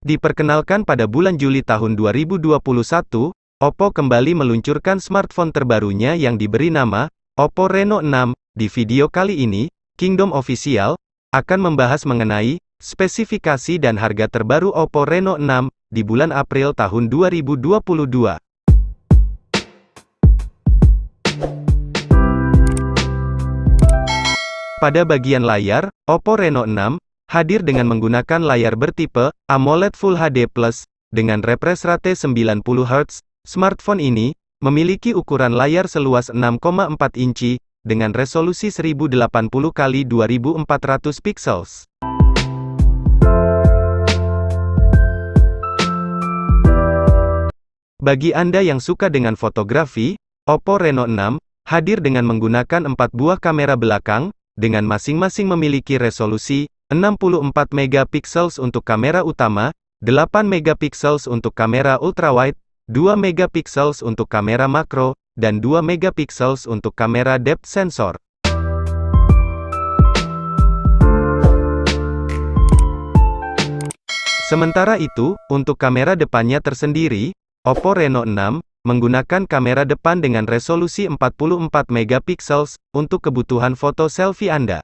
Diperkenalkan pada bulan Juli tahun 2021, Oppo kembali meluncurkan smartphone terbarunya yang diberi nama Oppo Reno 6. Di video kali ini, Kingdom Official akan membahas mengenai spesifikasi dan harga terbaru Oppo Reno 6 di bulan April tahun 2022. Pada bagian layar, Oppo Reno 6 hadir dengan menggunakan layar bertipe AMOLED Full HD+, dengan refresh rate 90 Hz. Smartphone ini memiliki ukuran layar seluas 6,4 inci, dengan resolusi 1080x2400 pixels. Bagi Anda yang suka dengan fotografi, Oppo Reno 6 hadir dengan menggunakan 4 buah kamera belakang, dengan masing-masing memiliki resolusi 64 megapiksel untuk kamera utama, 8 megapiksel untuk kamera ultrawide, 2 megapiksel untuk kamera makro, dan 2 megapiksel untuk kamera depth sensor. Sementara itu, untuk kamera depannya tersendiri, Oppo Reno 6 menggunakan kamera depan dengan resolusi 44 megapiksel untuk kebutuhan foto selfie Anda.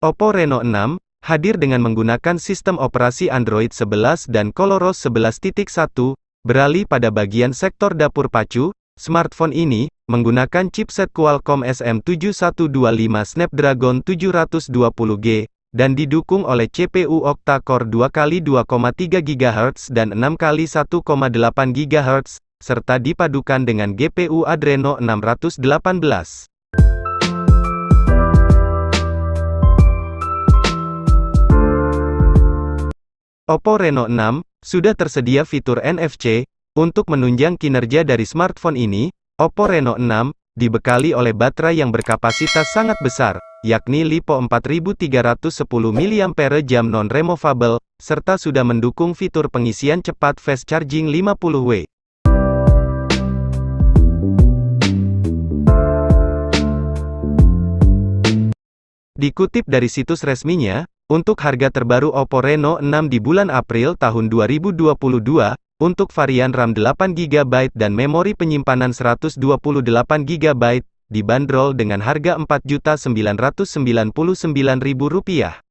Oppo Reno 6 hadir dengan menggunakan sistem operasi Android 11 dan ColorOS 11.1. Beralih pada bagian sektor dapur pacu, smartphone ini menggunakan chipset Qualcomm SM7125 Snapdragon 720G dan didukung oleh CPU octa-core 2x2,3 GHz dan 6x1,8 GHz, serta dipadukan dengan GPU Adreno 618. Oppo Reno 6 sudah tersedia fitur NFC. Untuk menunjang kinerja dari smartphone ini, Oppo Reno 6 dibekali oleh baterai yang berkapasitas sangat besar, yakni LiPo 4310 mAh non-removable, serta sudah mendukung fitur pengisian cepat fast charging 50W. Dikutip dari situs resminya, untuk harga terbaru Oppo Reno 6 di bulan April tahun 2022, untuk varian RAM 8GB dan memori penyimpanan 128GB, dibanderol dengan harga Rp4.999.000.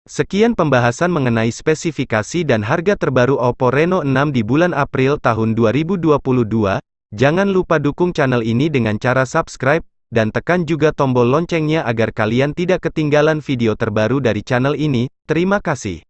Sekian pembahasan mengenai spesifikasi dan harga terbaru Oppo Reno 6 di bulan April tahun 2022. Jangan lupa dukung channel ini dengan cara subscribe, dan tekan juga tombol loncengnya agar kalian tidak ketinggalan video terbaru dari channel ini. Terima kasih.